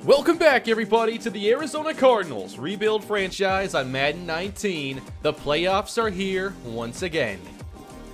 Welcome back, everybody, to the Arizona Cardinals rebuild franchise on Madden 19. The playoffs are here once again.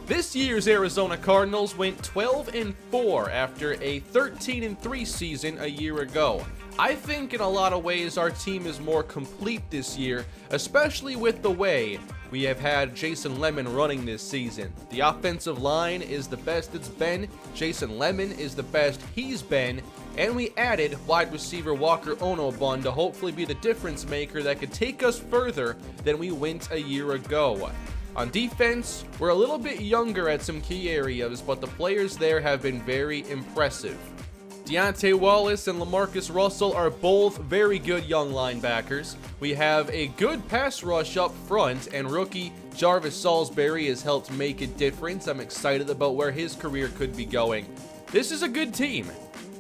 This year's Arizona Cardinals went 12-4 after a 13-3 season a year ago. I think in a lot of ways our team is more complete this year, especially with the way we have had Jason Lemon running this season. The offensive line is the best it's been, Jason Lemon is the best he's been, and we added wide receiver Walker Onobun to hopefully be the difference maker that could take us further than we went a year ago. On defense, we're a little bit younger at some key areas, but the players there have been very impressive. Deontay Wallace and LaMarcus Russell are both very good young linebackers. We have a good pass rush up front, and rookie Jarvis Salisbury has helped make a difference. I'm excited about where his career could be going. This is a good team,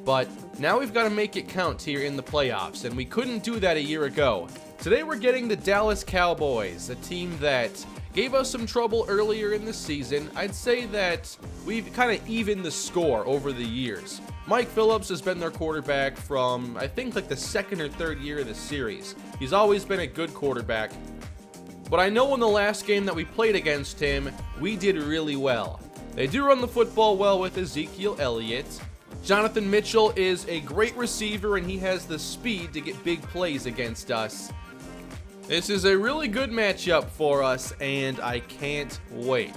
but now we've got to make it count here in the playoffs, and we couldn't do that a year ago. Today we're getting the Dallas Cowboys, a team that gave us some trouble earlier in the season. I'd say that we've kind of evened the score over the years. Mike Phillips has been their quarterback from, I think, like the second or third year of the series. He's always been a good quarterback. But I know in the last game that we played against him, we did really well. They do run the football well with Ezekiel Elliott. Jonathan Mitchell is a great receiver, and he has the speed to get big plays against us. This is a really good matchup for us, and I can't wait.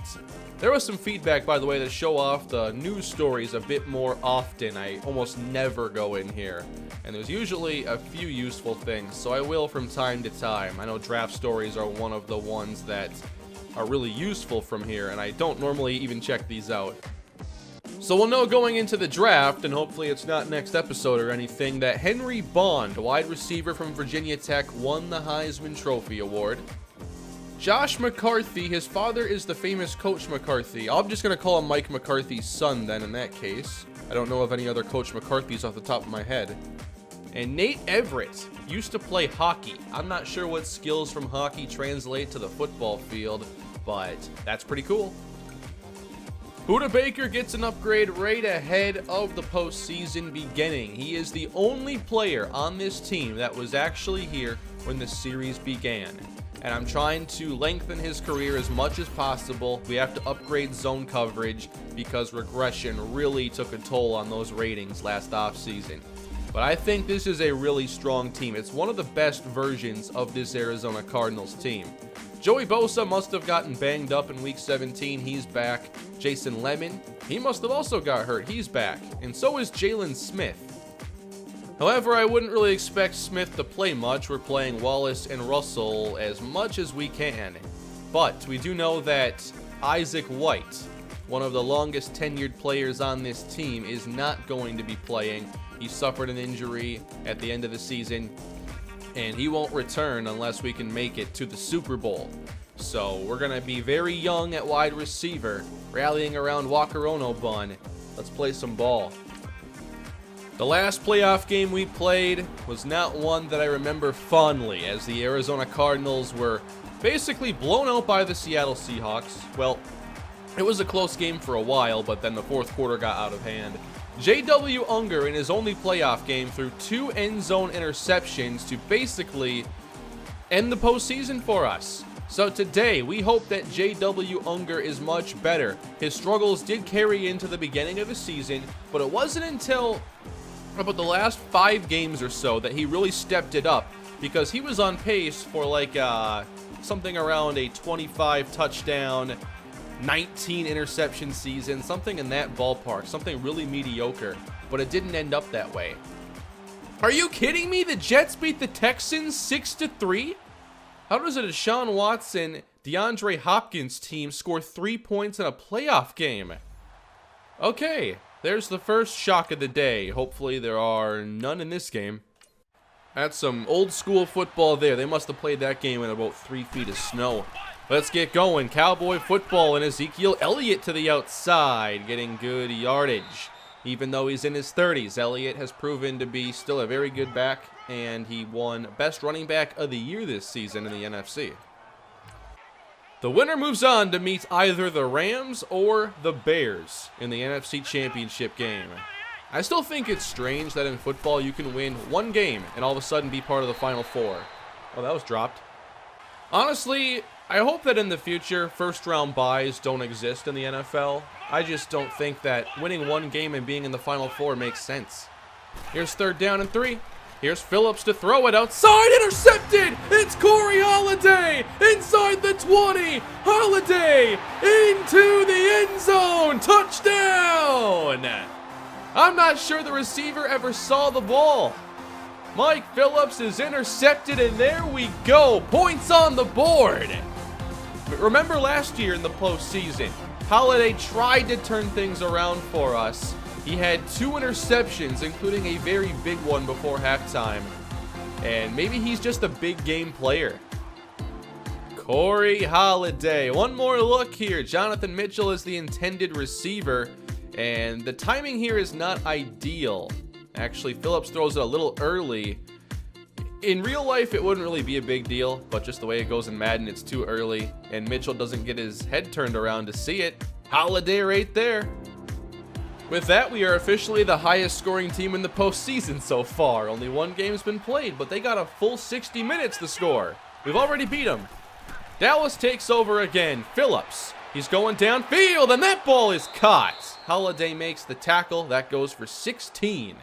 There was some feedback, by the way, to show off the news stories a bit more often. I almost never go in here, and there's usually a few useful things, so I will from time to time. I know draft stories are one of the ones that are really useful from here, and I don't normally even check these out. So we'll know going into the draft, and hopefully it's not next episode or anything, that Henry Bond, wide receiver from Virginia Tech, won the Heisman Trophy Award. Josh McCarthy, his father is the famous Coach McCarthy. I'm just going to call him Mike McCarthy's son then in that case. I don't know of any other Coach McCarthys off the top of my head. And Nate Everett used to play hockey. I'm not sure what skills from hockey translate to the football field, but that's pretty cool. Budda Baker gets an upgrade right ahead of the postseason beginning. He is the only player on this team that was actually here when the series began. And I'm trying to lengthen his career as much as possible. We have to upgrade zone coverage because regression really took a toll on those ratings last offseason. But I think this is a really strong team. It's one of the best versions of this Arizona Cardinals team. Joey Bosa must have gotten banged up in Week 17. He's back. Jason Lemon, he must have also got hurt. He's back. And so is Jalen Smith. However, I wouldn't really expect Smith to play much. We're playing Wallace and Russell as much as we can. But we do know that Isaac White, one of the longest tenured players on this team, is not going to be playing. He suffered an injury at the end of the season, and he won't return unless we can make it to the Super Bowl. So we're going to be very young at wide receiver, rallying around Walker Onobun. Let's play some ball. The last playoff game we played was not one that I remember fondly, as the Arizona Cardinals were basically blown out by the Seattle Seahawks. Well, it was a close game for a while, but then the fourth quarter got out of hand. J.W. Unger in his only playoff game threw 2 end zone interceptions to basically end the postseason for us. So today, we hope that J.W. Unger is much better. His struggles did carry into the beginning of the season, but it wasn't until about the last 5 games or so that he really stepped it up, because he was on pace for like something around a 25 touchdown, 19 interception season, something in that ballpark, something really mediocre, but it didn't end up that way. Are you kidding me? The Jets beat the Texans 6-3? How does a Deshaun Watson, DeAndre Hopkins team score 3 points in a playoff game? Okay, there's the first shock of the day. Hopefully there are none in this game. That's some old school football there. They must have played that game in about 3 feet of snow. Let's get going. Cowboy football, and Ezekiel Elliott to the outside, getting good yardage. Even though he's in his 30s, Elliott has proven to be still a very good back, and he won Best Running Back of the Year this season in the NFC. The winner moves on to meet either the Rams or the Bears in the NFC Championship game. I still think it's strange that in football you can win one game and all of a sudden be part of the Final Four. Oh, that was dropped. Honestly, I hope that in the future, first-round buys don't exist in the NFL. I just don't think that winning one game and being in the Final Four makes sense. Here's 3rd down and 3. Here's Phillips to throw it outside. Intercepted! It's Corey Holiday! Inside the 20! Holiday! Into the end zone! Touchdown! I'm not sure the receiver ever saw the ball. Mike Phillips is intercepted, and there we go. Points on the board. Remember last year in the postseason, Holiday tried to turn things around for us. He had 2 interceptions, including a very big one before halftime. And maybe he's just a big game player. Corey Holiday. One more look here. Jonathan Mitchell is the intended receiver. And the timing here is not ideal. Actually, Phillips throws it a little early. In real life, it wouldn't really be a big deal, but just the way it goes in Madden, it's too early, and Mitchell doesn't get his head turned around to see it. Holiday right there. With that, we are officially the highest scoring team in the postseason so far. Only one game's been played, but they got a full 60 minutes to score. We've already beat them. Dallas takes over again. Phillips. He's going downfield, and that ball is caught. Holiday makes the tackle. That goes for 16.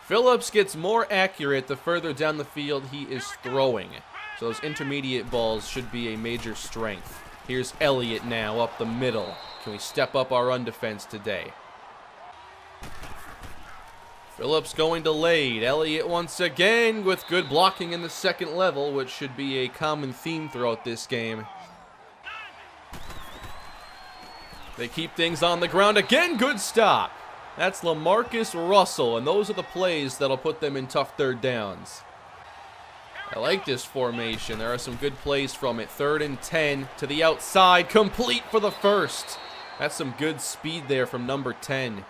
Phillips gets more accurate the further down the field he is throwing. So those intermediate balls should be a major strength. Here's Elliott now up the middle. Can we step up our run defense today? Phillips going delayed. Elliott once again with good blocking in the second level, which should be a common theme throughout this game. They keep things on the ground again. Good stop. That's LaMarcus Russell, and those are the plays that'll put them in tough 3rd downs. I like this formation. There are some good plays from it. 3rd and 10 to the outside. Complete for the first. That's some good speed there from number 10.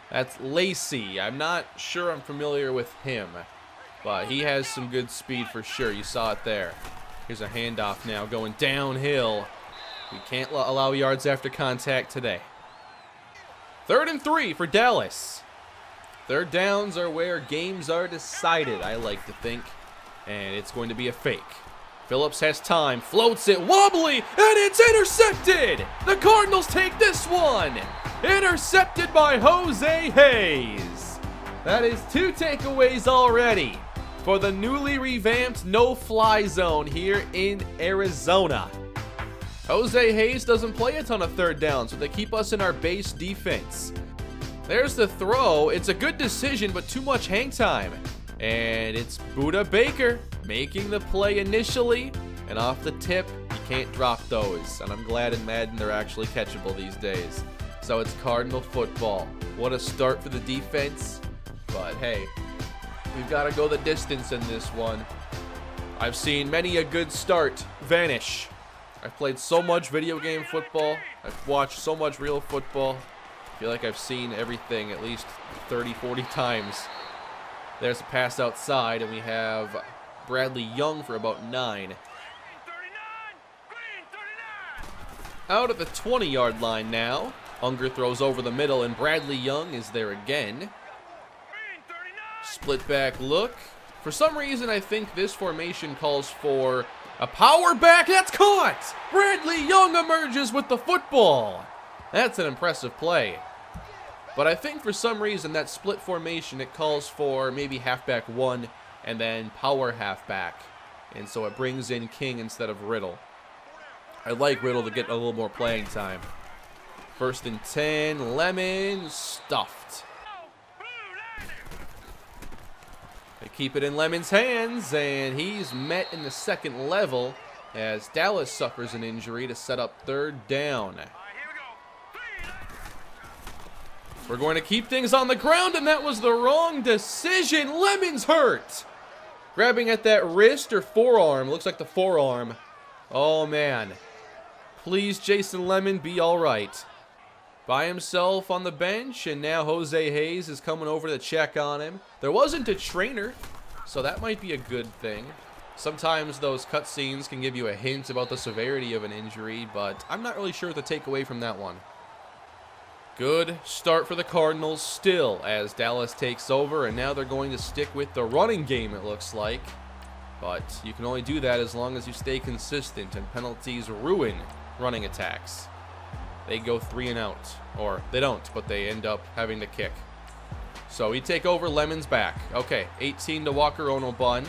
That's Lacey. I'm not sure I'm familiar with him, but he has some good speed for sure. You saw it there. Here's a handoff now going downhill. We can't allow yards after contact today. 3rd and 3 for Dallas. 3rd downs are where games are decided, I like to think. And it's going to be a fake. Phillips has time, floats it, wobbly, and it's intercepted! The Cardinals take this one! Intercepted by Jose Hayes. That is 2 takeaways already for the newly revamped no-fly zone here in Arizona. Jose Hayes doesn't play a ton of 3rd downs, so they keep us in our base defense. There's the throw. It's a good decision, but too much hang time. And it's Budda Baker making the play initially. And off the tip, you can't drop those. And I'm glad in Madden they're actually catchable these days. So it's Cardinal football. What a start for the defense. But hey, we've got to go the distance in this one. I've seen many a good start vanish. I've played so much video game football. I've watched so much real football. I feel like I've seen everything at least 30, 40 times. There's a pass outside, and we have Bradley Young for about 9. Out at the 20-yard line now. Unger throws over the middle, and Bradley Young is there again. Split back look. For some reason, I think this formation calls for a power back. That's caught! Bradley Young emerges with the football. That's an impressive play. But I think for some reason that split formation, it calls for maybe halfback 1 and then power halfback. And so it brings in King instead of Riddle. I'd like Riddle to get a little more playing time. 1st and 10, Lemon stuffed. They keep it in Lemon's hands, and he's met in the second level as Dallas suffers an injury to set up 3rd down. We're going to keep things on the ground, and that was the wrong decision. Lemon's hurt. Grabbing at that wrist or forearm. Looks like the forearm. Oh, man. Please, Jason Lemon, be all right. By himself on the bench, and now Jose Hayes is coming over to check on him. There wasn't a trainer, so that might be a good thing. Sometimes those cutscenes can give you a hint about the severity of an injury, but I'm not really sure what to take away from that one. Good start for the Cardinals still as Dallas takes over, and now they're going to stick with the running game, it looks like. But you can only do that as long as you stay consistent, and penalties ruin running attacks. They go 3 and out, or they don't, but they end up having to kick. So we take over, Lemon's back. Okay, 18 to Walker Onobun,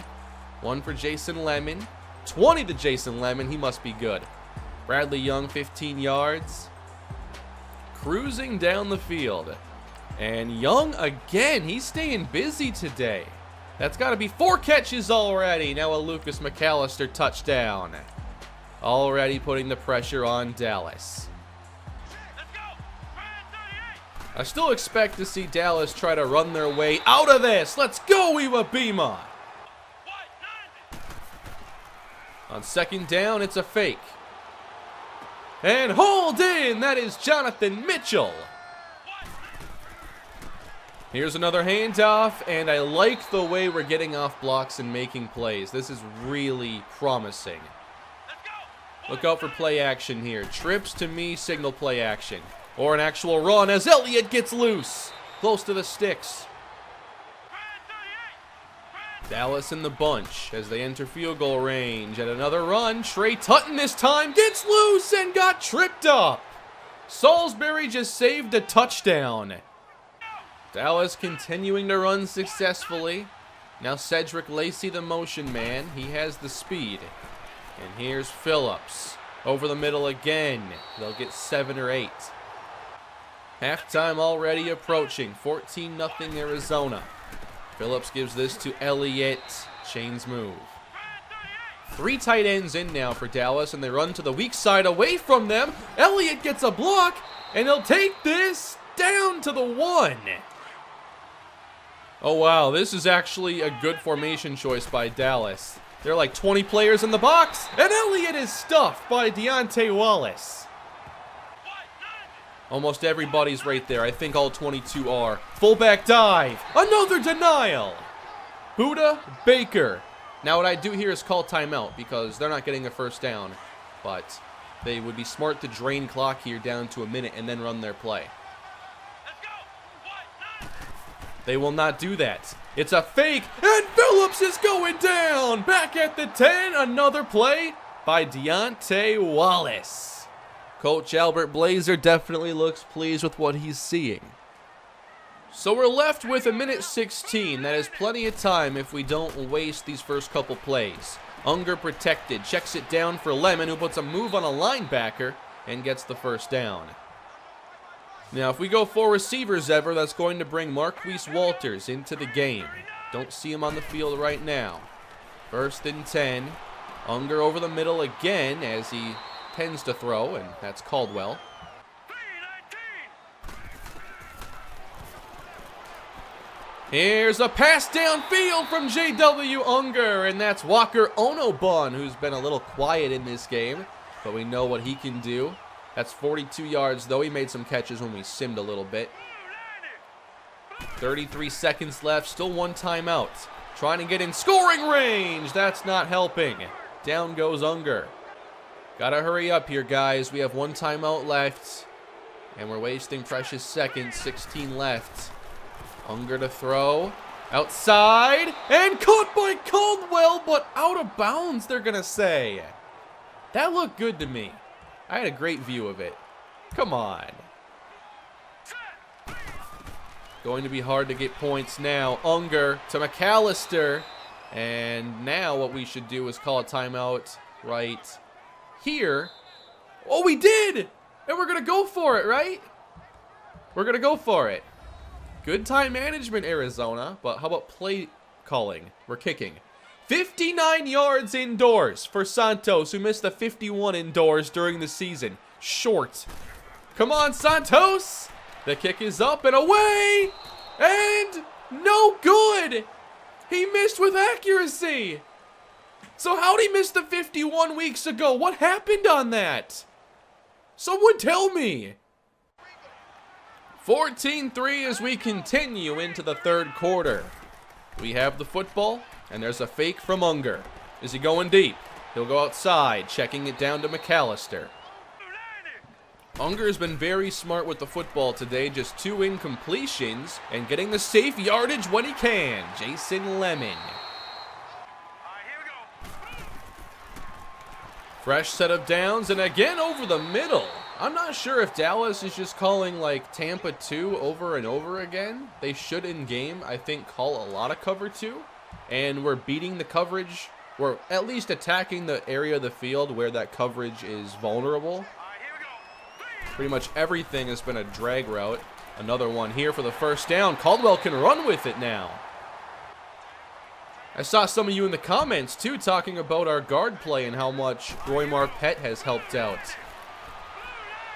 1 for Jason Lemon, 20 to Jason Lemon, he must be good. Bradley Young, 15 yards. Cruising down the field. And Young again, he's staying busy today. That's got to be 4 catches already. Now a Lucas McAllister touchdown. Already putting the pressure on Dallas. I still expect to see Dallas try to run their way out of this. Let's go, Iwabima. On second down, it's a fake. And hold in, that is Jonathan Mitchell. Here's another handoff, and I like the way we're getting off blocks and making plays. This is really promising. Look out for play action here. Trips to me signal play action. Or an actual run as Elliott gets loose. Close to the sticks. Dallas in the bunch as they enter field goal range. And another run. Trey Tutton this time gets loose and got tripped up. Salisbury just saved a touchdown. Dallas continuing to run successfully. Now Cedric Lacey, the motion man. He has the speed. And here's Phillips. Over the middle again. They'll get 7 or 8. Halftime already approaching. 14-0 Arizona. Phillips gives this to Elliott. Chains move. 3 tight ends in now for Dallas, and they run to the weak side away from them. Elliott gets a block, and he'll take this down to the 1. Oh, wow. This is actually a good formation choice by Dallas. There are like 20 players in the box, and Elliott is stuffed by Deontay Wallace. Almost everybody's right there. I think all 22 are. Fullback dive. Another denial. Buda Baker. Now what I do here is call timeout because they're not getting a first down. But they would be smart to drain clock here down to a minute and then run their play. They will not do that. It's a fake, and Phillips is going down. Back at the 10. Another play by Deontay Wallace. Coach Albert Blazer definitely looks pleased with what he's seeing. So we're left with 1:16. That is plenty of time if we don't waste these first couple plays. Unger protected, checks it down for Lemon, who puts a move on a linebacker and gets the first down. Now, if we go 4 receivers ever, that's going to bring Marquise Walters into the game. Don't see him on the field right now. 1st and 10. Unger over the middle again as he tends to throw, and that's Caldwell. Here's a pass downfield from J.W. Unger, and that's Walker Onobun, who's been a little quiet in this game, but we know what he can do. That's 42 yards, though. He made some catches when we simmed a little bit. 33 seconds left, still 1 timeout. Trying to get in scoring range. That's not helping. Down goes Unger. Gotta hurry up here, guys. We have 1 timeout left, and we're wasting precious seconds. 16 left. Unger to throw. Outside, and caught by Caldwell, but out of bounds, they're gonna say. That looked good to me. I had a great view of it. Come on. Going to be hard to get points now. Unger to McAllister. And now what we should do is call a timeout right here. Oh, we did! And we're going to go for it, right? We're going to go for it. Good time management, Arizona. But how about play calling? We're kicking. 59 yards indoors for Santos, who missed the 51 indoors during the season. Short. Come on, Santos! The kick is up and away! And no good! He missed with accuracy! So how'd he miss the 51 weeks ago? What happened on that? Someone tell me! 14-3 as we continue into the 3rd quarter. We have the football. And there's a fake from Unger. Is he going deep? He'll go outside, checking it down to McAllister. Unger's been very smart with the football today, just 2 incompletions, and getting the safe yardage when he can. Jason Lemon. Fresh set of downs, and again over the middle. I'm not sure if Dallas is just calling like Tampa 2 over and over again. They should in game, I think, call a lot of cover 2, and we're beating the coverage. We're at least attacking the area of the field where that coverage is vulnerable. Pretty much everything has been a drag route. Another one here for the first down. Caldwell can run with it now. I saw some of you in the comments, too, talking about our guard play and how much Roy Marpet has helped out.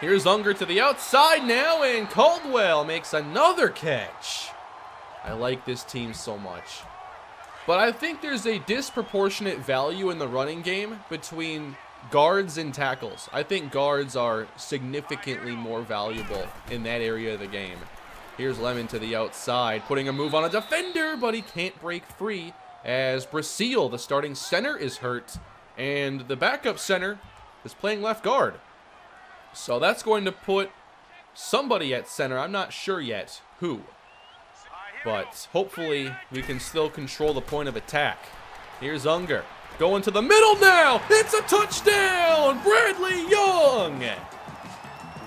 Here's Unger to the outside now, and Caldwell makes another catch. I like this team so much. But I think there's a disproportionate value in the running game between guards and tackles. I think guards are significantly more valuable in that area of the game. Here's Lemon to the outside, putting a move on a defender, but he can't break free as Brasil, the starting center, is hurt, and the backup center is playing left guard. So that's going to put somebody at center. I'm not sure yet who, but hopefully we can still control the point of attack. Here's Unger. Going to the middle now. It's a touchdown. Bradley Young.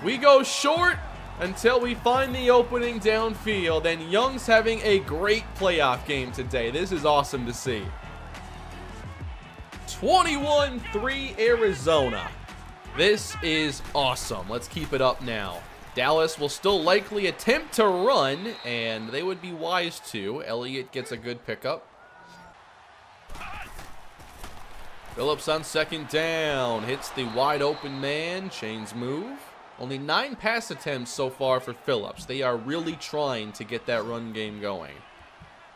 We go short until we find the opening downfield, and Young's having a great playoff game today. This is awesome to see. 21-3 Arizona. This is awesome. Let's keep it up now. Dallas will still likely attempt to run, and they would be wise to. Elliott gets a good pickup. Phillips on second down, hits the wide open man, chains move. Only 9 pass attempts so far for Phillips. They are really trying to get that run game going.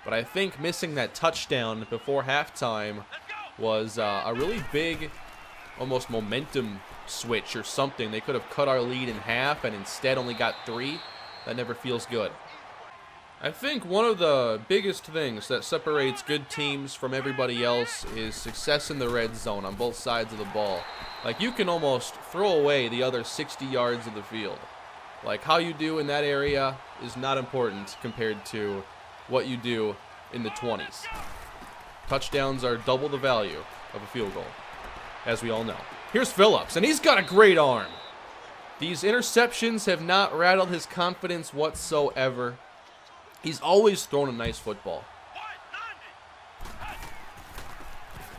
But I think missing that touchdown before halftime was a really big, almost momentum switch or something. They could have cut our lead in half and instead only got 3. That never feels good. I think one of the biggest things that separates good teams from everybody else is success in the red zone on both sides of the ball. Like, you can almost throw away the other 60 yards of the field. Like, how you do in that area is not important compared to what you do in the 20s. Touchdowns are double the value of a field goal, as we all know. Here's Phillips, and he's got a great arm. These interceptions have not rattled his confidence whatsoever. He's always thrown a nice football.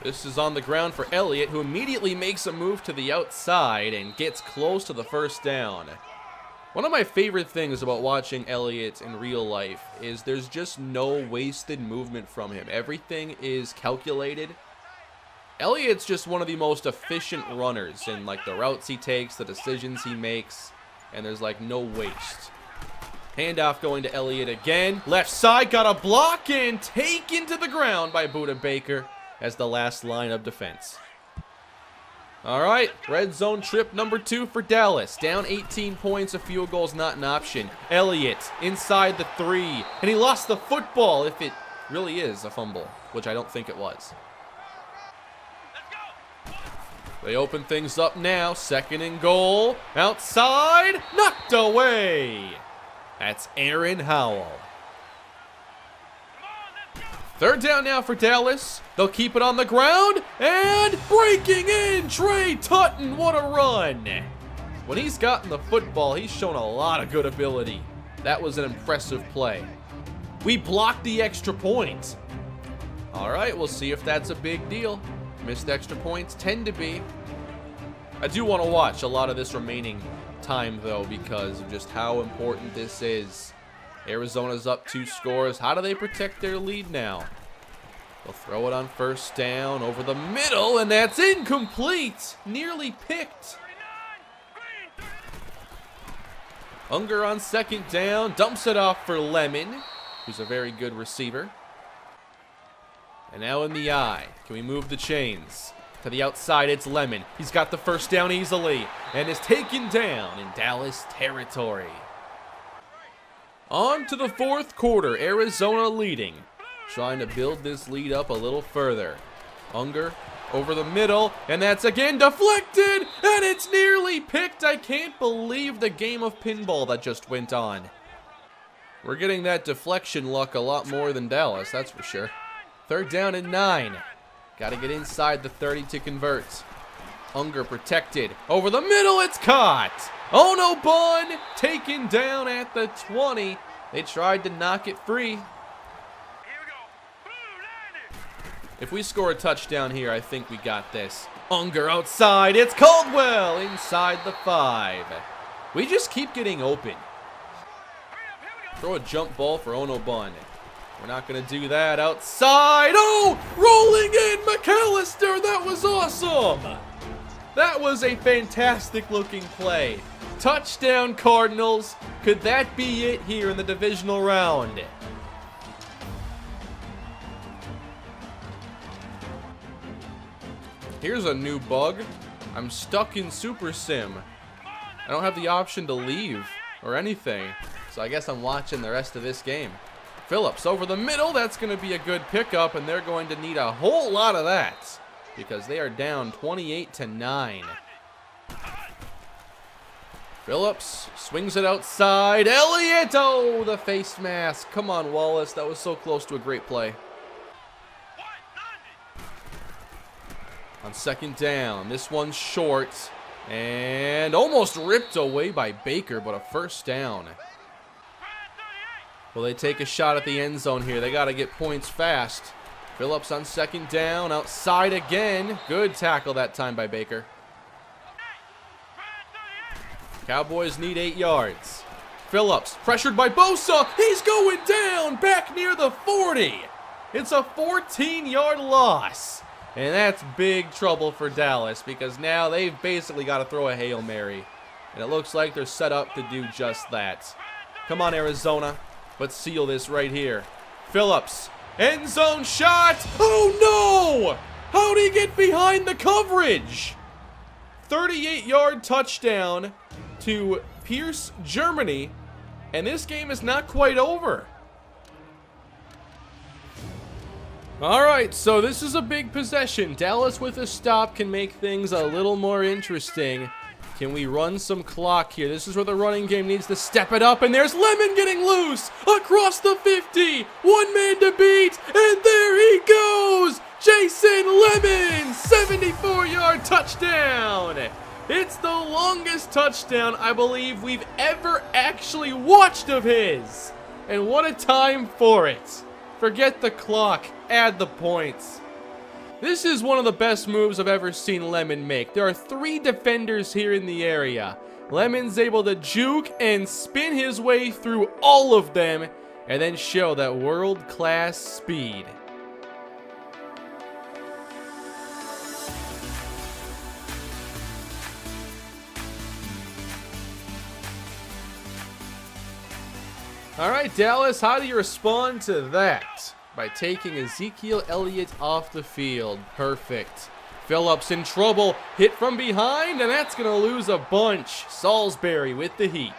This is on the ground for Elliott, who immediately makes a move to the outside and gets close to the first down. One of my favorite things about watching Elliott in real life is there's just no wasted movement from him. Everything is calculated. Elliott's just one of the most efficient runners in like the routes he takes, the decisions he makes, and there's like no waste. Handoff going to Elliott again. Left side, got a block and taken to the ground by Budda Baker as the last line of defense. All right, red zone trip number 2 for Dallas. Down 18 points, a field goal's not an option. Elliott inside the 3, and he lost the football, if it really is a fumble, which I don't think it was. They open things up now. 2nd and goal. Outside, knocked away. That's Aaron Howell. 3rd down now for Dallas. They'll keep it on the ground. And breaking in, Trey Tutton. What a run. When he's gotten the football, he's shown a lot of good ability. That was an impressive play. We blocked the extra point. All right, we'll see if that's a big deal. Missed extra points tend to be. I do want to watch a lot of this remaining time, though, because of just how important this is. Arizona's up 2 scores. How do they protect their lead now? They'll throw it on 1st down over the middle, and that's incomplete. Nearly picked. Unger on 2nd down, dumps it off for Lemon, who's a very good receiver. And now in the eye. Can we move the chains? To the outside, it's Lemon. He's got the 1st down easily and is taken down in Dallas territory. On to the 4th quarter. Arizona leading. Trying to build this lead up a little further. Unger over the middle, and that's again deflected, and it's nearly picked. I can't believe the game of pinball that just went on. We're getting that deflection luck a lot more than Dallas, that's for sure. 3rd down and 9. Got to get inside the 30 to convert. Unger protected. Over the middle, it's caught. Oh no, Bun taken down at the 20. They tried to knock it free. If we score a touchdown here, I think we got this. Unger outside. It's Caldwell inside the 5. We just keep getting open. Throw a jump ball for Ono Bun. We're not going to do that. Outside. Oh, rolling in McAllister. That was awesome. That was a fantastic looking play. Touchdown Cardinals. Could that be it here in the divisional round? Here's a new bug. I'm stuck in Super Sim. I don't have the option to leave or anything. So I guess I'm watching the rest of this game. Phillips over the middle. That's going to be a good pickup, and they're going to need a whole lot of that because they are down 28-9. Phillips swings it outside. Elliott, oh, the face mask. Come on, Wallace. That was so close to a great play. On 2nd down, this one's short and almost ripped away by Baker, but a 1st down. Will they take a shot at the end zone here? They got to get points fast. Phillips on 2nd down, outside again. Good tackle that time by Baker. Cowboys need 8 yards. Phillips pressured by Bosa. He's going down back near the 40. It's a 14-yard loss. And that's big trouble for Dallas because now they've basically got to throw a Hail Mary. And it looks like they're set up to do just that. Come on, Arizona. Let's seal this right here. Phillips, end zone shot. Oh, no! How'd he get behind the coverage? 38-yard touchdown to Pierce, Germany. And this game is not quite over. All right, so this is a big possession. Dallas with a stop can make things a little more interesting. Can we run some clock here? This is where the running game needs to step it up, and there's Lemon getting loose across the 50. 1 man to beat, and there he goes. Jason Lemon, 74-yard touchdown. It's the longest touchdown I believe we've ever actually watched of his. And what a time for it. Forget the clock, add the points. This is one of the best moves I've ever seen Lemon make. There are 3 defenders here in the area. Lemon's able to juke and spin his way through all of them and then show that world-class speed. All right, Dallas, how do you respond to that? By taking Ezekiel Elliott off the field. Perfect. Phillips in trouble. Hit from behind, and that's going to lose a bunch. Salisbury with the heat.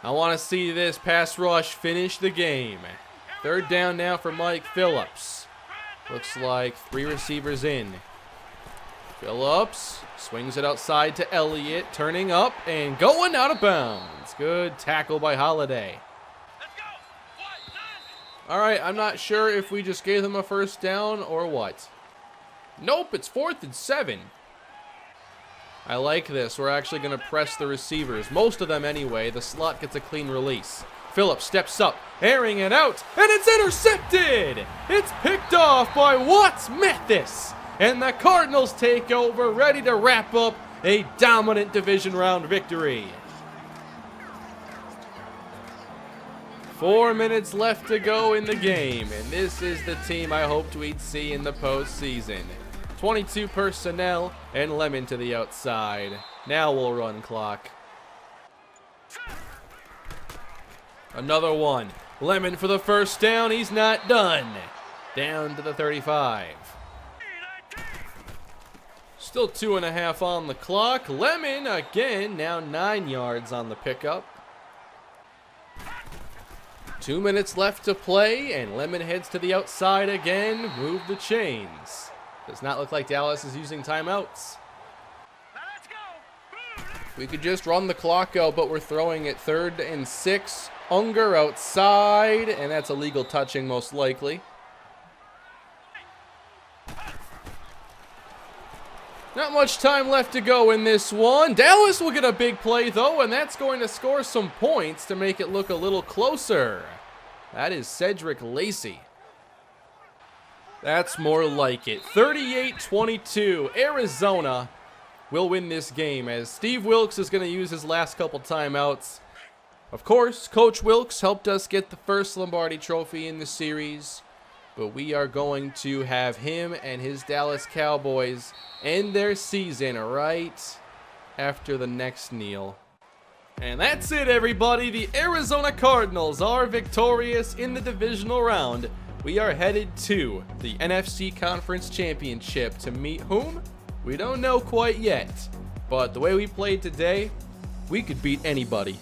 I want to see this pass rush finish the game. 3rd down now for Mike Phillips. Looks like 3 receivers in. Phillips swings it outside to Elliott, turning up and going out of bounds. Good tackle by Holiday. All right, I'm not sure if we just gave them a 1st down or what. Nope, it's 4th and 7. I like this. We're actually going to press the receivers. Most of them anyway. The slot gets a clean release. Phillips steps up, airing it out, and it's intercepted! It's picked off by Watts Mathis. And the Cardinals take over, ready to wrap up a dominant division round victory. 4 minutes left to go in the game, and this is the team I hoped we'd see in the postseason. 22 personnel and Lemon to the outside. Now we'll run clock. Another one. Lemon for the 1st down. He's not done. Down to the 35. Still 2.5 on the clock. Lemon again, now 9 yards on the pickup. 2 minutes left to play, and Lemon heads to the outside again. Move the chains. Does not look like Dallas is using timeouts. We could just run the clock out, but we're throwing it 3rd and 6. Unger outside, and that's illegal touching most likely. Not much time left to go in this one. Dallas will get a big play, though, and that's going to score some points to make it look a little closer. That is Cedric Lacey. That's more like it. 38-22. Arizona will win this game as Steve Wilkes is going to use his last couple timeouts. Of course, Coach Wilkes helped us get the first Lombardi Trophy in the series, but we are going to have him and his Dallas Cowboys end their season right after the next kneel. And that's it, everybody. The Arizona Cardinals are victorious in the divisional round. We are headed to the NFC Conference Championship to meet whom? We don't know quite yet, but the way we played today, we could beat anybody.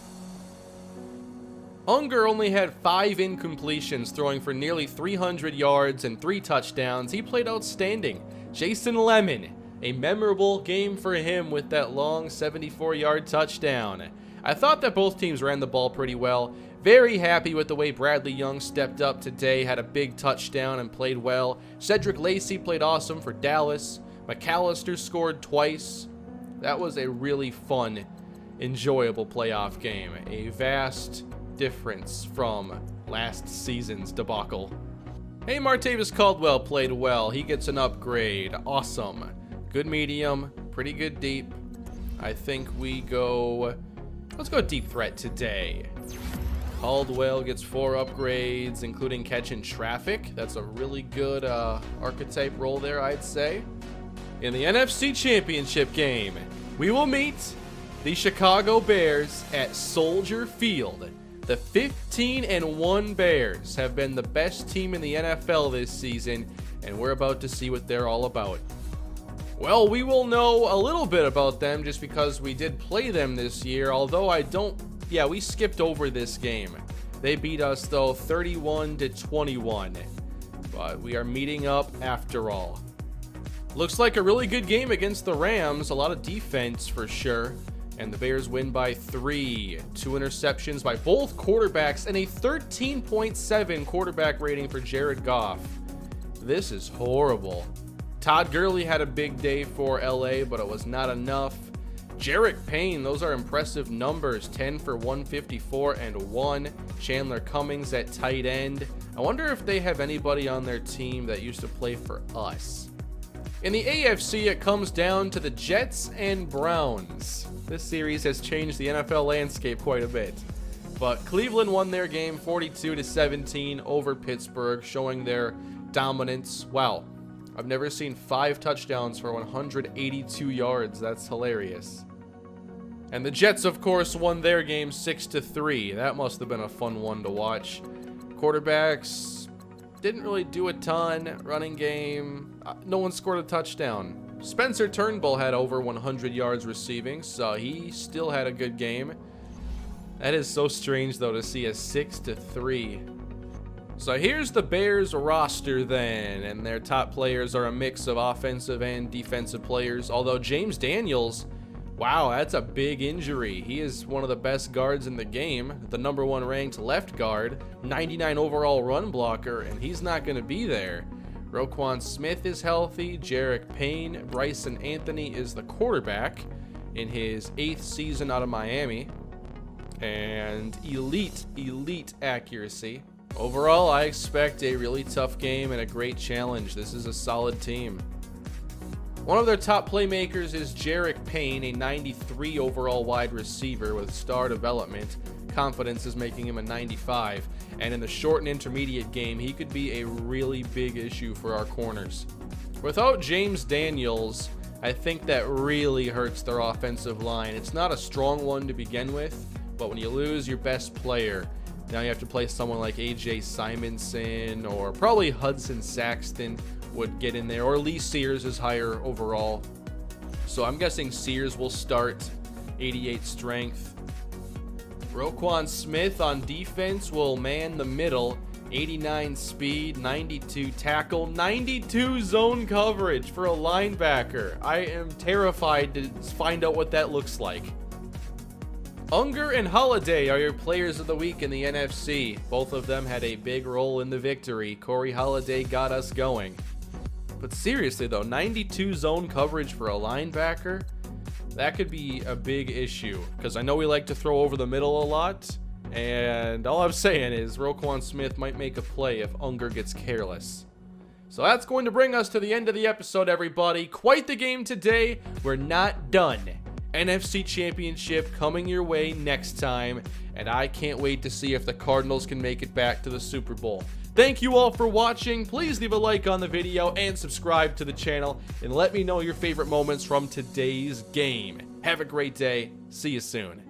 Unger only had 5 incompletions, throwing for nearly 300 yards and 3 touchdowns. He played outstanding. Jason Lemon, a memorable game for him with that long 74-yard touchdown. I thought that both teams ran the ball pretty well. Very happy with the way Bradley Young stepped up today, had a big touchdown and played well. Cedric Lacey played awesome for Dallas. McAllister scored twice. That was a really fun, enjoyable playoff game. A vast difference from last season's debacle. Hey, Martavis Caldwell played well. He gets an upgrade. Awesome. Good medium, pretty good deep. I think we go... Let's go deep threat today. Caldwell gets 4 upgrades, including catching traffic. That's a really good archetype role there, I'd say. In the NFC Championship game, we will meet the Chicago Bears at Soldier Field. The 15-1 Bears have been the best team in the NFL this season, and we're about to see what they're all about. Well, we will know a little bit about them just because we did play them this year, although we skipped over this game. They beat us, though, 31-21, but we are meeting up after all. Looks like a really good game against the Rams, a lot of defense for sure, and the Bears win by 3. 2 interceptions by both quarterbacks and a 13.7 quarterback rating for Jared Goff. This is horrible. Todd Gurley had a big day for LA, but it was not enough. Jarek Payne, those are impressive numbers. 10 for 154 and 1. Chandler Cummings at tight end. I wonder if they have anybody on their team that used to play for us. In the AFC, it comes down to the Jets and Browns. This series has changed the NFL landscape quite a bit. But Cleveland won their game 42-17 over Pittsburgh, showing their dominance. Wow. I've never seen 5 touchdowns for 182 yards. That's hilarious. And the Jets, of course, won their game 6-3. That must have been a fun one to watch. Quarterbacks didn't really do a ton. Running game, no one scored a touchdown. Spencer Turnbull had over 100 yards receiving, so he still had a good game. That is so strange, though, to see a 6-3. So here's the Bears roster then, and their top players are a mix of offensive and defensive players, although James Daniels, wow, that's a big injury. He is one of the best guards in the game, the number 1 ranked left guard, 99 overall run blocker, and he's not going to be there. Roquan Smith is healthy, Jarek Payne, Bryson Anthony is the quarterback in his 8th season out of Miami, and elite accuracy. Overall, I expect a really tough game and a great challenge. This is a solid team. One of their top playmakers is Jarek Payne, a 93 overall wide receiver with star development. Confidence is making him a 95. And in the short and intermediate game, he could be a really big issue for our corners. Without James Daniels, I think that really hurts their offensive line. It's not a strong one to begin with, but when you lose your best player, now you have to play someone like A.J. Simonson, or probably Hudson Saxton would get in there, or Lee Sears is higher overall. So I'm guessing Sears will start, 88 strength. Roquan Smith on defense will man the middle. 89 speed, 92 tackle, 92 zone coverage for a linebacker. I am terrified to find out what that looks like. Unger and Holiday are your players of the week in the NFC. Both of them had a big role in the victory. Corey Holiday got us going. But seriously though, 92 zone coverage for a linebacker? That could be a big issue, because I know we like to throw over the middle a lot, and all I'm saying is Roquan Smith might make a play if Unger gets careless. So that's going to bring us to the end of the episode, everybody. Quite the game today. We're not done. NFC Championship coming your way next time, and I can't wait to see if the Cardinals can make it back to the Super Bowl. Thank you all for watching. Please leave a like on the video and subscribe to the channel, and let me know your favorite moments from today's game. Have a great day. See you soon.